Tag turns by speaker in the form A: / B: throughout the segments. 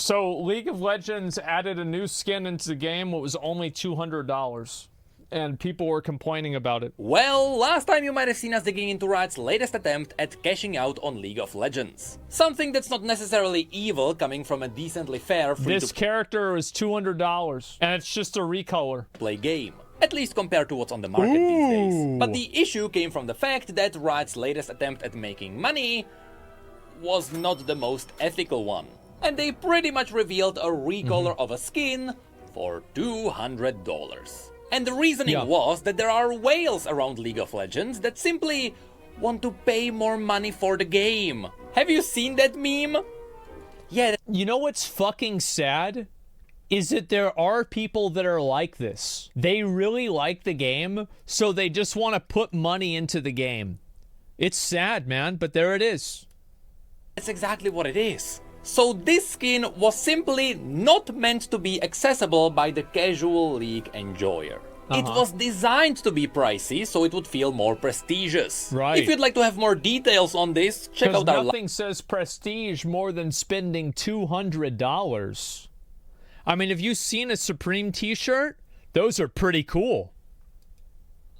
A: So, League of Legends added a new skin into the game. What was only $200. And people were complaining about it.
B: Well, last time you might have seen us digging into Riot's latest attempt at cashing out on League of Legends. Something that's not necessarily evil coming from a decently fair
A: This character is $200, and it's just a recolor.
B: Play game. At least compared to what's on the market these days. But the issue came from the fact that Riot's latest attempt at making money was not the most ethical one. And they pretty much revealed a recolor of a skin for $200. And the reasoning was that there are whales around League of Legends that simply want to pay more money for the game. Have you seen that meme? Yeah.
A: You know what's fucking sad? Is that there are people that are like this. They really like the game, so they just want to put money into the game. It's sad, man, but there it is.
B: That's exactly what it is. So this skin was simply not meant to be accessible by the casual League enjoyer. It was designed to be pricey, so it would feel more prestigious.
A: Right.
B: If you'd like to have more details on this, check out our...
A: nothing says prestige more than spending $200. I mean, have you seen a Supreme t-shirt? Those are pretty cool.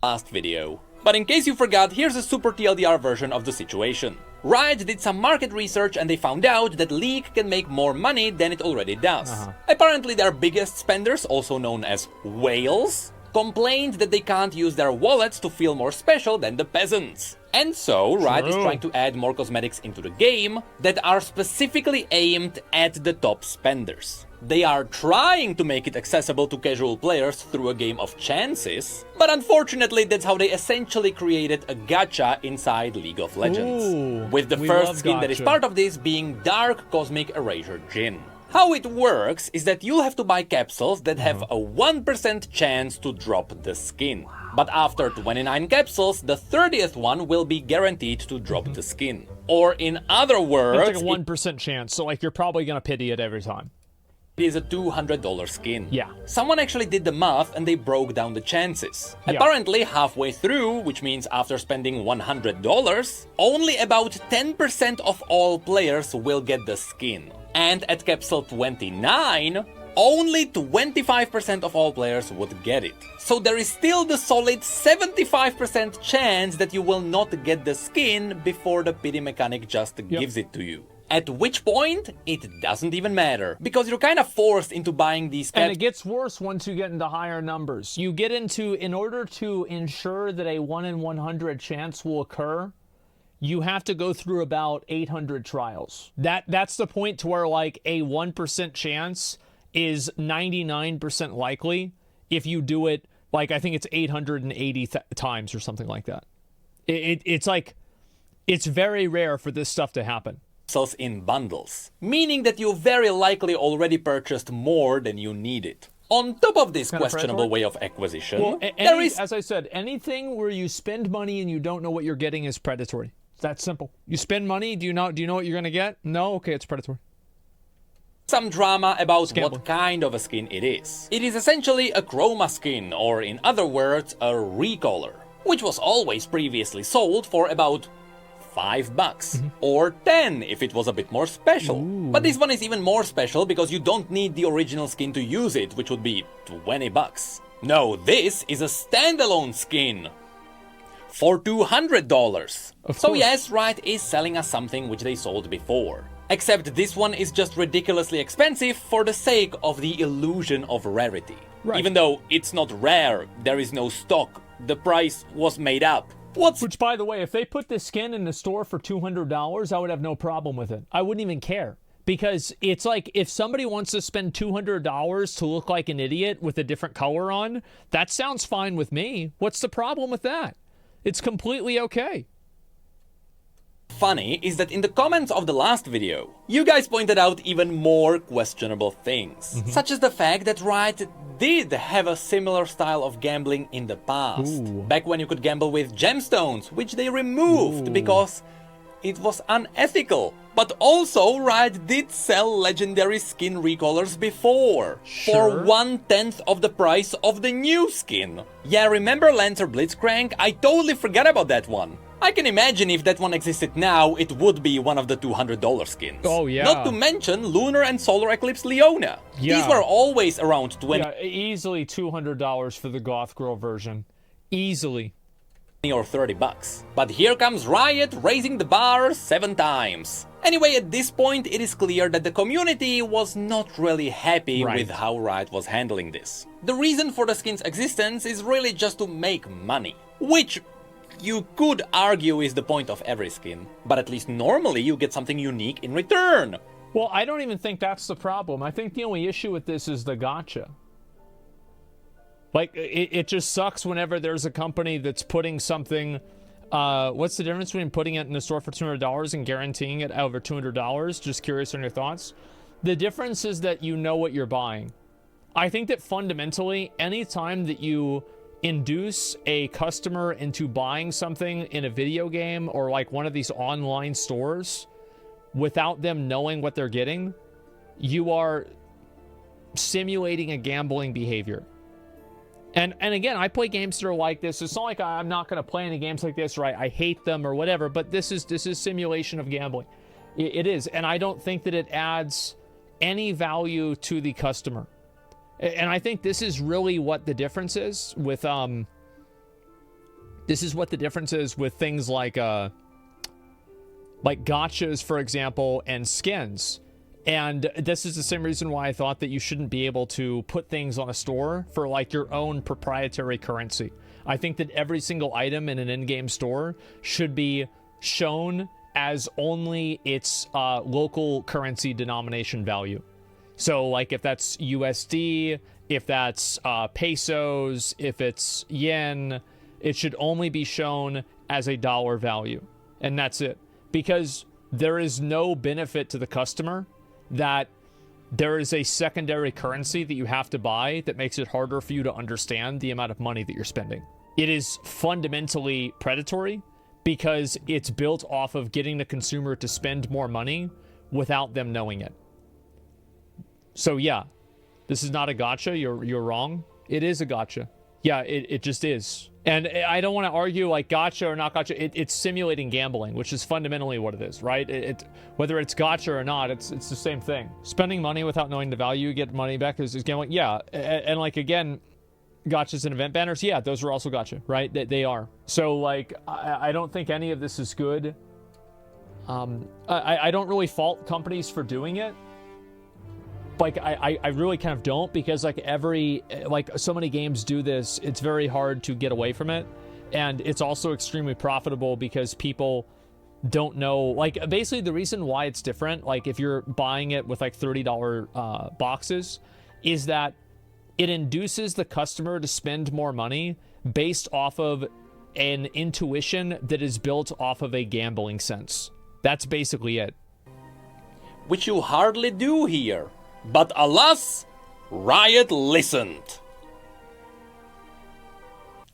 B: Last video. But in case you forgot, here's a super TLDR version of the situation. Riot did some market research and they found out that League can make more money than it already does. Apparently their biggest spenders, also known as whales, complained that they can't use their wallets to feel more special than the peasants. And so Riot is trying to add more cosmetics into the game that are specifically aimed at the top spenders. They are trying to make it accessible to casual players through a game of chances, but unfortunately that's how they essentially created a gacha inside League of Legends. With the first skin that is part of this being Dark Cosmic Erasure Djinn. How it works is that you'll have to buy capsules that have a 1% chance to drop the skin. But after 29 capsules, the 30th one will be guaranteed to drop the skin. Or in other words...
A: It's like a 1% chance, so like you're probably gonna pity it every time.
B: It is a $200 skin.
A: Yeah.
B: Someone actually did the math and they broke down the chances. Apparently halfway through, which means after spending $100, only about 10% of all players will get the skin. And at capsule 29, only 25% of all players would get it. So there is still the solid 75% chance that you will not get the skin before the pity mechanic just gives it to you. At which point, it doesn't even matter, because you're kind of forced into buying these
A: And it gets worse once you get into higher numbers. You get into, in order to ensure that a 1 in 100 chance will occur, you have to go through about 800 trials. That's the point to where like a 1% chance is 99% likely if you do it, like I think it's 880 times or something like that. It's like, it's very rare for this stuff to happen.
B: In bundles, meaning that you very likely already purchased more than you needed. On top of this questionable way of acquisition,
A: well, as I said, anything where you spend money and you don't know what you're getting is predatory. It's that simple. You spend money, do you know what you're gonna get? No? Okay, it's predatory.
B: Some drama about what kind of a skin it is. It is essentially a chroma skin, or in other words, a recolor, which was always previously sold for about $5, or 10 if it was a bit more special. But this one is even more special because you don't need the original skin to use it, which would be $20. No, this is a standalone skin for $200. So yes, Riot is selling us something which they sold before. Except this one is just ridiculously expensive for the sake of the illusion of rarity. Even though it's not rare, there is no stock, the price was made up. Which,
A: by the way, if they put this skin in the store for $200, I would have no problem with it. I wouldn't even care. Because it's like, if somebody wants to spend $200 to look like an idiot with a different color on, that sounds fine with me. What's the problem with that? It's completely okay.
B: Funny is that in the comments of the last video, you guys pointed out even more questionable things. Such as the fact that Riot did have a similar style of gambling in the past. Back when you could gamble with gemstones, which they removed because it was unethical. But also, Riot did sell legendary skin recolors before, for 1/10 of the price of the new skin. Yeah, remember Lancer Blitzcrank? I totally forgot about that one. I can imagine if that one existed now, it would be one of the $200 skins.
A: Oh, yeah.
B: Not to mention Lunar and Solar Eclipse Leona.
A: Yeah.
B: These were always around 20
A: Yeah, easily $200 for the Goth Girl version. Easily.
B: or $30. But here comes Riot raising the bar 7 times. Anyway, at this point it is clear that the community was not really happy with how Riot was handling this. The reason for the skin's existence is really just to make money, which you could argue is the point of every skin, but at least normally you get something unique in return.
A: Well, I don't even think that's the problem. I think the only issue with this is the gacha. Like, it just sucks whenever there's a company that's putting something... what's the difference between putting it in the store for $200 and guaranteeing it over $200? Just curious on your thoughts. The difference is that you know what you're buying. I think that fundamentally, any time that you induce a customer into buying something in a video game or like one of these online stores without them knowing what they're getting, you are simulating a gambling behavior. And again, I play games that are like this. It's not like I'm not going to play any games like this, or I hate them or whatever, but this is simulation of gambling. It is, and I don't think that it adds any value to the customer. And I think this is really what the difference is with things like gotchas, for example, and skins. And this is the same reason why I thought that you shouldn't be able to put things on a store for like your own proprietary currency. I think that every single item in an in-game store should be shown as only its local currency denomination value. So like if that's USD, if that's pesos, if it's yen, it should only be shown as a dollar value. And that's it. Because there is no benefit to the customer that there is a secondary currency that you have to buy that makes it harder for you to understand the amount of money that you're spending. It is fundamentally predatory because it's built off of getting the consumer to spend more money without them knowing it. So yeah, this is not a gacha. You're wrong. It is a gacha. Yeah, it just is. And I don't want to argue like gacha or not gacha. It's simulating gambling, which is fundamentally what it is, right? Whether it's gacha or not, it's the same thing. Spending money without knowing the value you get money back is gambling. Yeah, and like again, gachas and event banners, yeah, those are also gacha, right? They are. So like, I don't think any of this is good. I don't really fault companies for doing it. Like, I really kind of don't, because like so many games do this, it's very hard to get away from it. And it's also extremely profitable because people don't know, like basically the reason why it's different, like if you're buying it with like $30 boxes, is that it induces the customer to spend more money based off of an intuition that is built off of a gambling sense. That's basically it.
B: Which you hardly do here. But alas, Riot listened.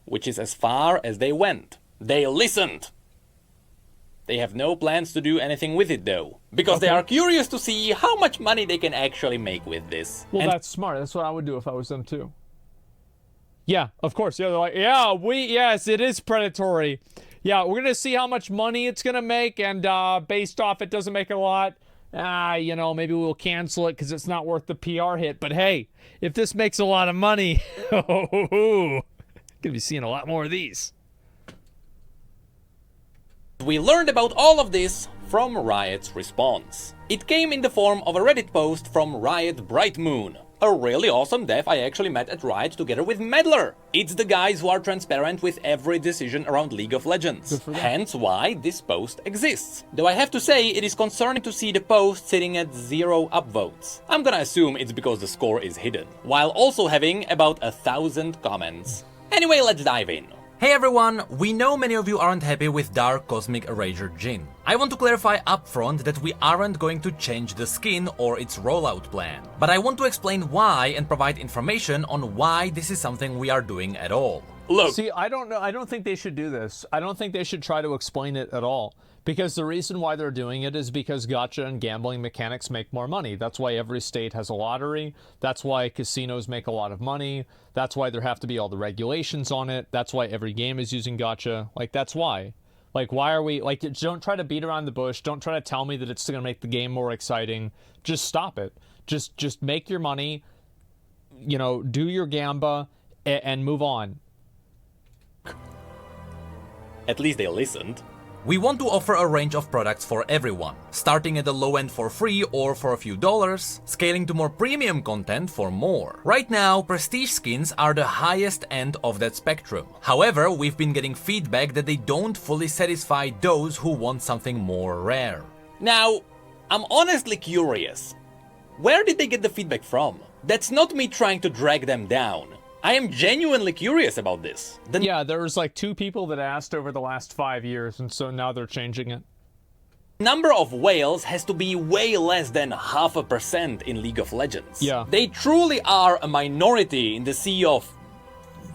B: Which is as far as they went. They listened. They have no plans to do anything with it though, because they are curious to see how much money they can actually make with this.
A: Well, that's smart. That's what I would do if I was them too. Yeah, of course. Yeah, they're like, yes, it is predatory. Yeah, we're gonna see how much money it's gonna make, and based off it doesn't make a lot. Maybe we'll cancel it because it's not worth the PR hit. But hey, if this makes a lot of money, gonna be seeing a lot more of these.
B: We learned about all of this from Riot's response. It came in the form of a Reddit post from Riot Bright Moon, a really awesome dev I actually met at Riot together with Meddler. It's the guys who are transparent with every decision around League of Legends. Hence why this post exists. Though I have to say, it is concerning to see the post sitting at 0 upvotes. I'm gonna assume it's because the score is hidden, while also having about 1,000 comments. Anyway, let's dive in. Hey everyone, we know many of you aren't happy with Dark Cosmic Eraser Jhin. I want to clarify upfront that we aren't going to change the skin or its rollout plan. But I want to explain why and provide information on why this is something we are doing at all. Look.
A: See, I don't know. I don't think they should do this. I don't think they should try to explain it at all. Because the reason why they're doing it is because gacha and gambling mechanics make more money. That's why every state has a lottery. That's why casinos make a lot of money. That's why there have to be all the regulations on it. That's why every game is using gacha. Like, that's why. Like, why are we, like, don't try to beat around the bush. Don't try to tell me that it's going to make the game more exciting. Just stop it. Just make your money, you know, do your gamba, and move on.
B: At least they listened.
C: We want to offer a range of products for everyone, starting at the low end for free or for a few dollars, scaling to more premium content for more. Right now, prestige skins are the highest end of that spectrum. However, we've been getting feedback that they don't fully satisfy those who want something more rare.
B: Now, I'm honestly curious. Where did they get the feedback from? That's not me trying to drag them down. I am genuinely curious about this.
A: Yeah, there was like 2 people that asked over the last 5 years, and so now they're changing it.
B: Number of whales has to be way less than 0.5% in League of Legends.
A: Yeah.
B: They truly are a minority in the sea of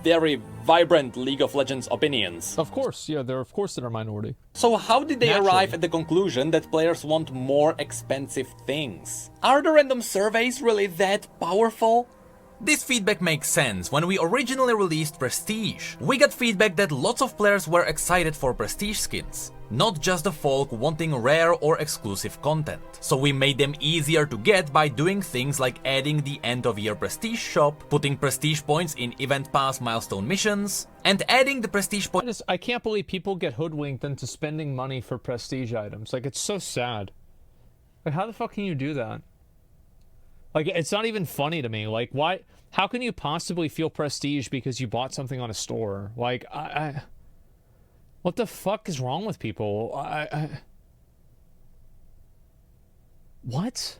B: very vibrant League of Legends opinions.
A: Of course, yeah, they're a minority.
B: So how did they
A: Naturally.
B: arrive at the conclusion that players want more expensive things? Are the random surveys really that powerful?
C: This feedback makes sense. When we originally released Prestige, we got feedback that lots of players were excited for Prestige skins, not just the folk wanting rare or exclusive content. So we made them easier to get by doing things like adding the end of year Prestige shop, putting Prestige points in event pass milestone missions, and adding the Prestige points.
A: I can't believe people get hoodwinked into spending money for prestige items. Like, it's so sad. Like, how the fuck can you do that? Like, it's not even funny to me. Like, why? How can you possibly feel prestige because you bought something on a store? Like, what the fuck is wrong with people? What?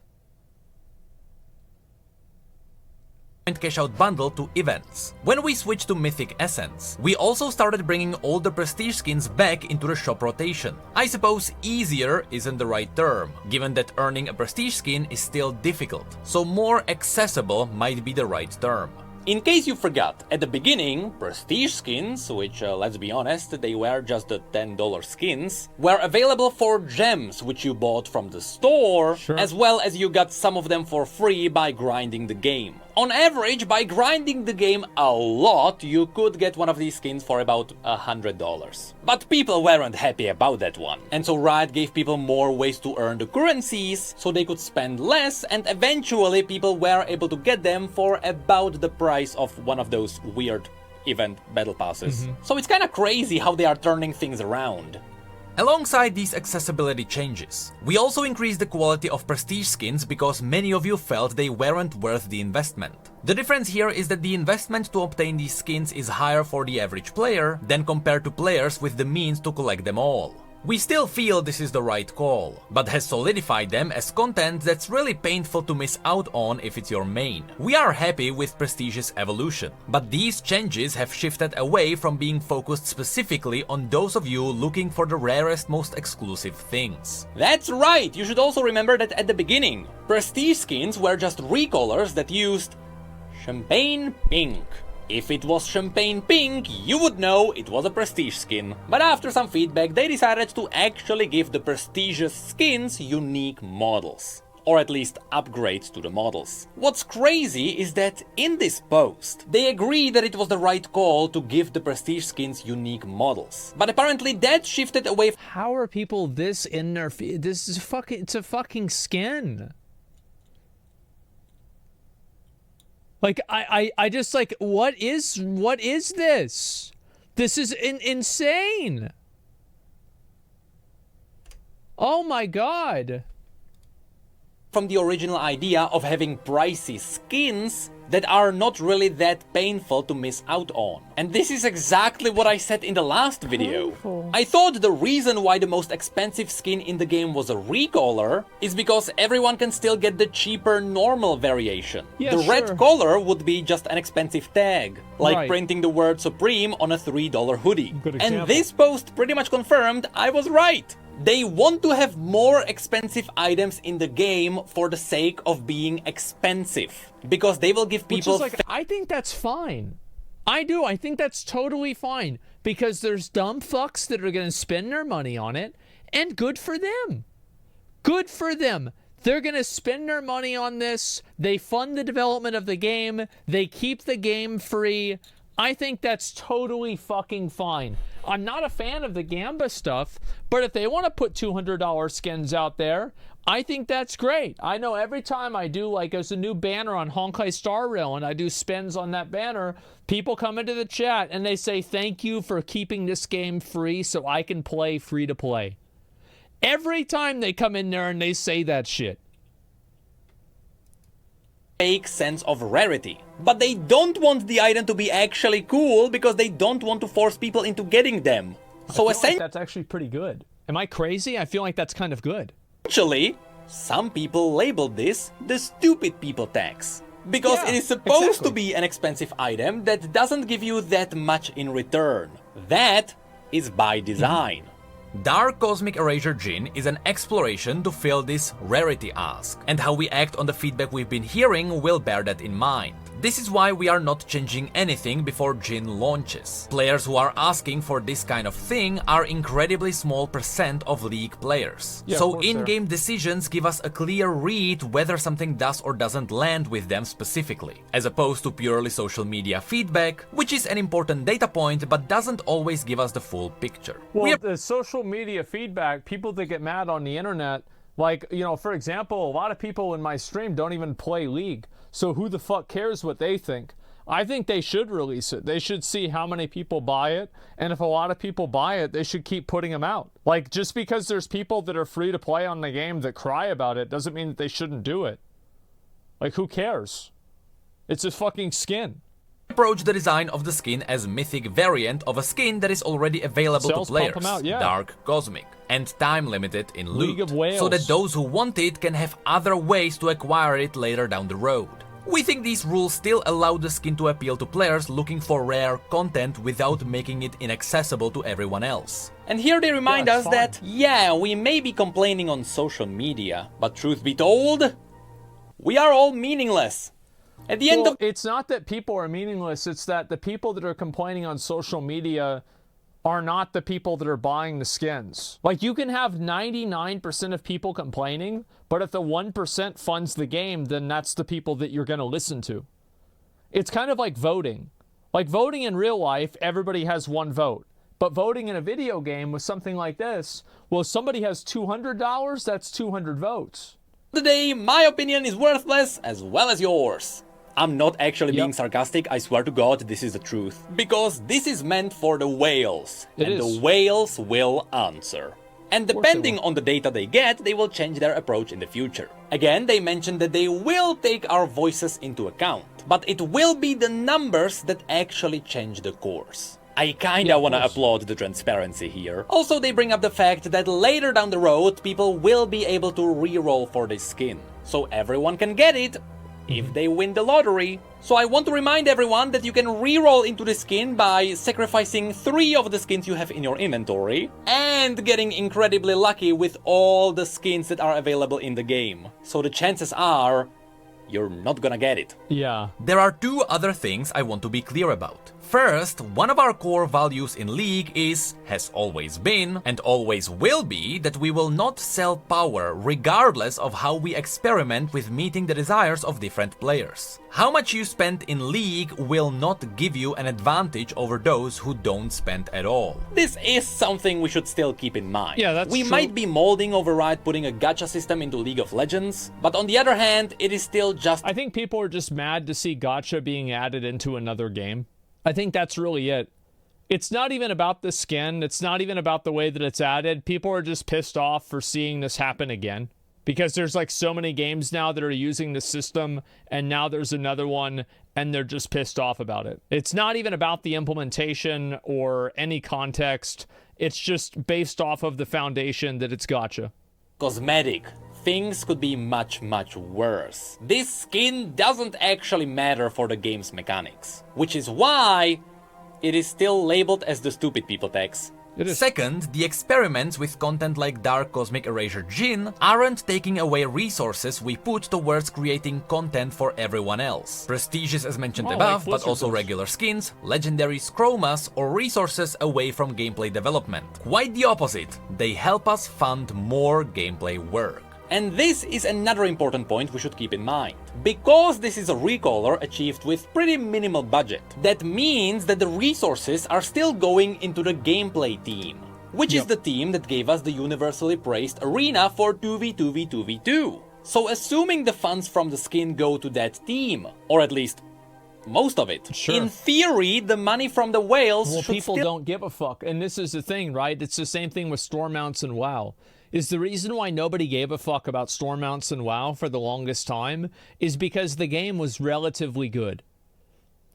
C: Cash out bundle to events. When we switched to Mythic Essence, we also started bringing all the prestige skins back into the shop rotation. I suppose easier isn't the right term, given that earning a prestige skin is still difficult, so more accessible might be the right term.
B: In case you forgot, at the beginning, prestige skins, which, let's be honest, they were just the $10 skins, were available for gems, which you bought from the store,
A: Sure.
B: as well as you got some of them for free by grinding the game. On average, by grinding the game a lot, you could get one of these skins for about $100. But people weren't happy about that one, and so Riot gave people more ways to earn the currencies, so they could spend less, and eventually people were able to get them for about the price of one of those weird event battle passes. So it's kinda crazy how they are turning things around.
C: Alongside these accessibility changes, we also increased the quality of prestige skins because many of you felt they weren't worth the investment. The difference here is that the investment to obtain these skins is higher for the average player than compared to players with the means to collect them all. We still feel this is the right call, but has solidified them as content that's really painful to miss out on if it's your main. We are happy with Prestige's evolution, but these changes have shifted away from being focused specifically on those of you looking for the rarest, most exclusive things.
B: That's right! You should also remember that at the beginning, prestige skins were just recolors that used champagne pink. If it was champagne pink, you would know it was a prestige skin. But after some feedback, they decided to actually give the prestigious skins unique models. Or at least upgrades to the models. What's crazy is that in this post, they agree that it was the right call to give the prestige skins unique models. But apparently that shifted away.
A: How are people this in their... This is fucking... It's a fucking skin. Like, I just, like, what is this? This is insane. Oh my god.
B: From the original idea of having pricey skins that are not really that painful to miss out on. And this is exactly what I said in the last video.
A: Painful.
B: I thought the reason why the most expensive skin in the game was a recolor is because everyone can still get the cheaper normal variation.
A: Yeah,
B: the
A: sure.
B: red color would be just an expensive tag, like
A: Right.
B: printing the word Supreme on a $3 hoodie.
A: Good
B: And
A: example.
B: this post pretty much confirmed I was right. They want to have more expensive items in the game for the sake of being expensive. Because they will give
A: Which
B: people...
A: is like, I think that's fine. I do. I think that's totally fine. Because there's dumb fucks that are going to spend their money on it. And good for them. Good for them. They're going to spend their money on this. They fund the development of the game. They keep the game free. I think that's totally fucking fine. I'm not a fan of the Gamba stuff, but if they want to put $200 skins out there, I think that's great. I know every time I do, like, there's a new banner on Honkai Star Rail and I do spins on that banner, people come into the chat and they say, thank you for keeping this game free so I can play free to play. Every time they come in there and they say that shit.
B: Fake sense of rarity. But they don't want the item to be actually cool because they don't want to force people into getting them. So
A: essentially, that's actually pretty good. Am I crazy? I feel like that's kind of good.
B: Essentially, some people labeled this the stupid people tax. Because it is supposed to be an expensive item that doesn't give you that much in return. That is by design.
C: Dark Cosmic Erasure Djinn is an exploration to fill this rarity ask, and how we act on the feedback we've been hearing will bear that in mind. This is why we are not changing anything before Djinn launches. Players who are asking for this kind of thing are incredibly small % of League players. So in-game decisions give us a clear read whether something does or doesn't land with them specifically, as opposed to purely social media feedback, which is an important data point but doesn't always give us the full picture.
A: Well, the social media feedback, people that get mad on the internet, like, you know, for example, a lot of people in my stream don't even play League. So who the fuck cares what they think? I think they should release it. They should see how many people buy it. And if a lot of people buy it, they should keep putting them out. Like, just because there's people that are free to play on the game that cry about it doesn't mean that they shouldn't do it. Like, who cares? It's a fucking skin.
C: Approach the design of the skin as mythic variant of a skin that is already available to players, Dark Cosmic, and time limited in loot, so that those who want it can have other ways to acquire it later down the road. We think these rules still allow the skin to appeal to players looking for rare content without making it inaccessible to everyone else.
B: And here they remind us that, yeah, we may be complaining on social media, but truth be told, we are all meaningless. At the end of
A: it's not that people are meaningless, it's that the people that are complaining on social media are not the people that are buying the skins. Like, you can have 99% of people complaining, but if the 1% funds the game, then that's the people that you're going to listen to. It's kind of like voting. Like, voting in real life, everybody has one vote. But voting in a video game with something like this, well, if somebody has $200, that's 200 votes.
B: Today, my opinion is worthless as well as yours. I'm not actually being sarcastic, I swear to God, this is the truth. Because this is meant for the whales. The whales will answer. And depending on the data they get, they will change their approach in the future. Again, they mentioned that they will take our voices into account. But it will be the numbers that actually change the course. I kinda wanna applaud the transparency here. Also, they bring up the fact that later down the road, people will be able to reroll for this skin. So everyone can get it, if they win the lottery. So I want to remind everyone that you can reroll into the skin by sacrificing 3 of the skins you have in your inventory and getting incredibly lucky with all the skins that are available in the game. So the chances are you're not gonna get it.
A: Yeah.
C: There are 2 other things I want to be clear about. First, one of our core values in League is, has always been, and always will be, that we will not sell power regardless of how we experiment with meeting the desires of different players. How much you spend in League will not give you an advantage over those who don't spend at all.
B: This is something we should still keep in mind.
A: Yeah, that's
B: We
A: true.
B: might be molding Override putting a gacha system into League of Legends, but on the other hand, it is still just...
A: I think people are just mad to see gacha being added into another game. I think that's really it. It's not even about the skin. It's not even about the way that it's added. People are just pissed off for seeing this happen again. Because there's like so many games now that are using the system, and now there's another one, and they're just pissed off about it. It's not even about the implementation or any context. It's just based off of the foundation that it's gacha.
B: Cosmetic. Things could be much, much worse. This skin doesn't actually matter for the game's mechanics, which is why it is still labeled as the stupid people tax.
C: Second, the experiments with content like Dark Cosmic Erasure Djinn aren't taking away resources we put towards creating content for everyone else. Prestiges as mentioned above, but also regular skins, legendaries, chromas, or resources away from gameplay development. Quite the opposite, they help us fund more gameplay work.
B: And this is another important point we should keep in mind. Because this is a recaller achieved with pretty minimal budget, that means that the resources are still going into the gameplay team, which is the team that gave us the universally praised arena for 2v2v2v2. So assuming the funds from the skin go to that team, or at least most of it, in theory, the money from the whales should
A: people don't give a fuck. And this is the thing, right? It's the same thing with storm mounts and WoW. Is the reason why nobody gave a fuck about storm mounts and WoW for the longest time is because the game was relatively good.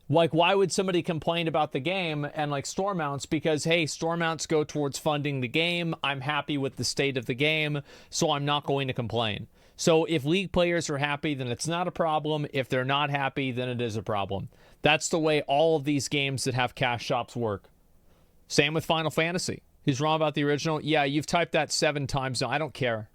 A: Like, why would somebody complain about the game and like storm mounts? Because, hey, storm mounts go towards funding the game. I'm happy with the state of the game, so I'm not going to complain. So if League players are happy, then it's not a problem. If they're not happy, then it is a problem. That's the way all of these games that have cash shops work. Same with Final Fantasy. He's wrong about the original. Yeah, you've typed that 7 times now. I don't care.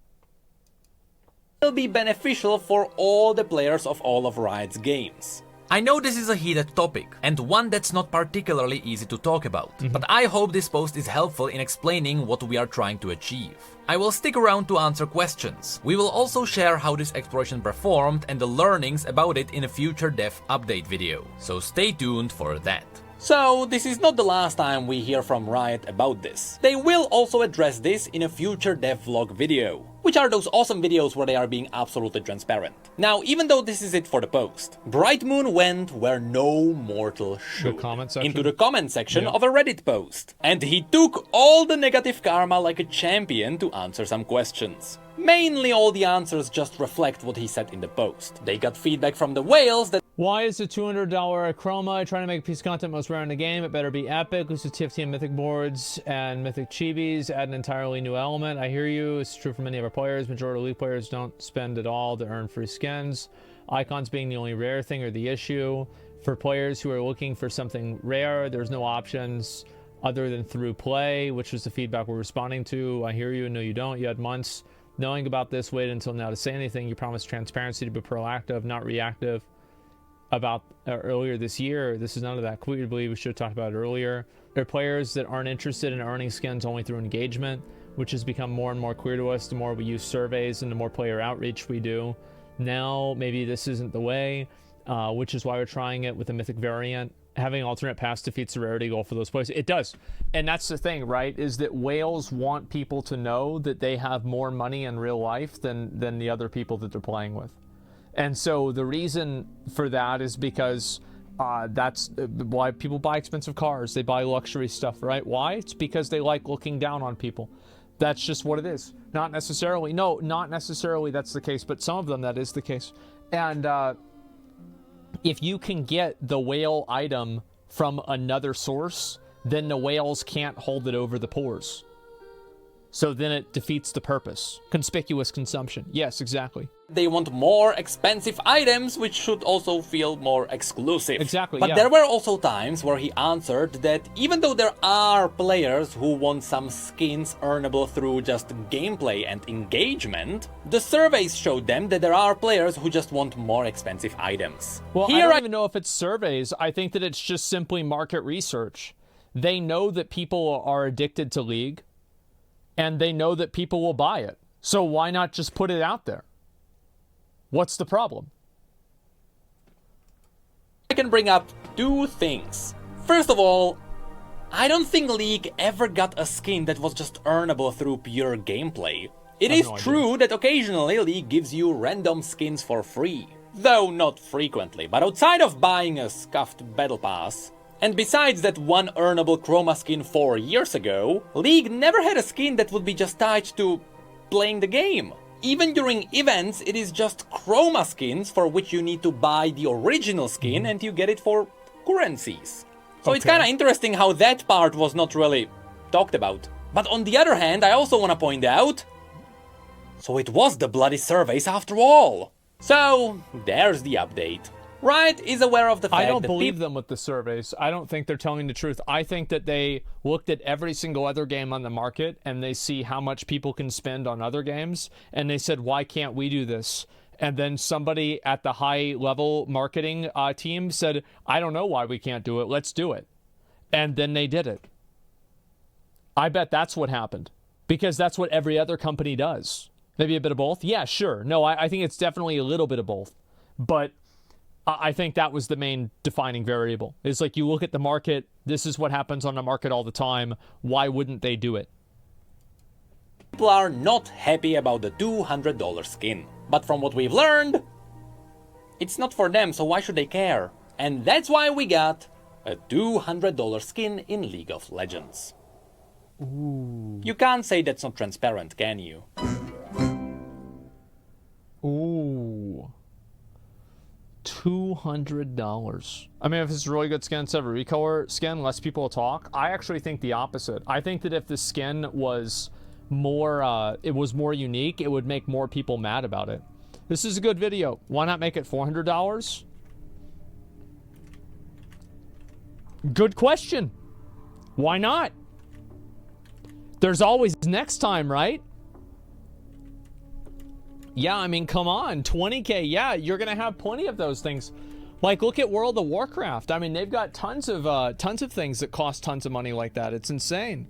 B: Will be beneficial for all the players of all of Riot's games.
C: I know this is a heated topic, and one that's not particularly easy to talk about, but I hope this post is helpful in explaining what we are trying to achieve. I will stick around to answer questions. We will also share how this exploration performed and the learnings about it in a future dev update video, so stay tuned for that.
B: So, this is not the last time we hear from Riot about this. They will also address this in a future devlog video, which are those awesome videos where they are being absolutely transparent. Now, even though this is it for the post, Bright Moon went where no mortal should, into the comment section of a Reddit post. And he took all the negative karma like a champion to answer some questions. Mainly all the answers just reflect what he said in the post. They got feedback from the whales that
A: why is a $200 chroma trying to make a piece of content most rare in the game? It better be epic. Lose the TFT and mythic boards and mythic chibis. Add an entirely new element. I hear you. It's true for many of our players. Majority of League players don't spend at all to earn free skins. Icons being the only rare thing are the issue. For players who are looking for something rare, there's no options other than through play, which was the feedback we're responding to. I hear you. No, you don't. You had months knowing about this. Wait until now to say anything. You promised transparency to be proactive, not reactive. About earlier this year, this is none of that. Clearly, we should have talked about it earlier. There are players that aren't interested in earning skins only through engagement, which has become more and more clear to us the more we use surveys and the more player outreach we do. Now, maybe this isn't the way, which is why we're trying it with a mythic variant. Having alternate paths defeats the rarity goal for those players. It does. And that's the thing, right? Is that whales want people to know that they have more money in real life than the other people that they're playing with. And so the reason for that is because that's why people buy expensive cars. They buy luxury stuff, right? Why? It's because they like looking down on people. That's just what it is. Not necessarily. No, not necessarily that's the case, but some of them that is the case. And if you can get the whale item from another source, then the whales can't hold it over the pores. So then it defeats the purpose. Conspicuous consumption. Yes, exactly.
B: They want more expensive items, which should also feel more exclusive.
A: Exactly,
B: But there were also times where he answered that even though there are players who want some skins earnable through just gameplay and engagement, the surveys showed them that there are players who just want more expensive items.
A: Well, I don't even know if it's surveys. I think that it's just simply market research. They know that people are addicted to League, and they know that people will buy it. So why not just put it out there? What's the problem?
B: I can bring up 2 things. First of all, I don't think League ever got a skin that was just earnable through pure gameplay. It is true that occasionally League gives you random skins for free. Though not frequently, but outside of buying a scuffed battle pass, and besides that one earnable chroma skin 4 years ago, League never had a skin that would be just tied to playing the game. Even during events, it is just chroma skins for which you need to buy the original skin and you get it for currencies. So it's kinda interesting how that part was not really talked about. But on the other hand, I also wanna point out, so it was the bloody surveys after all. So, there's the update. Riot is aware of the fact that
A: I don't believe them with the surveys. I don't think they're telling the truth. I think that they looked at every single other game on the market and they see how much people can spend on other games and they said, why can't we do this? And then somebody at the high level marketing team said, I don't know why we can't do it. Let's do it. And then they did it. I bet that's what happened because that's what every other company does. Maybe a bit of both? Yeah, sure. No, I think it's definitely a little bit of both. But I think that was the main defining variable. It's like you look at the market, this is what happens on the market all the time. Why wouldn't they do it?
B: People are not happy about the $200 skin. But from what we've learned, it's not for them, so why should they care? And that's why we got a $200 skin in League of Legends.
A: Ooh.
B: You can't say that's not transparent, can you?
A: Ooh. $200. I mean, if it's a really good skin, instead of a recolor skin, less people will talk. I actually think the opposite. I think that if the skin was more, it was more unique, it would make more people mad about it. This is a good video. Why not make it $400? Good question. Why not? There's always next time, right? Yeah, I mean, come on, 20K. Yeah, you're gonna have plenty of those things. Like, look at World of Warcraft. I mean, they've got tons of things that cost tons of money like that. It's insane.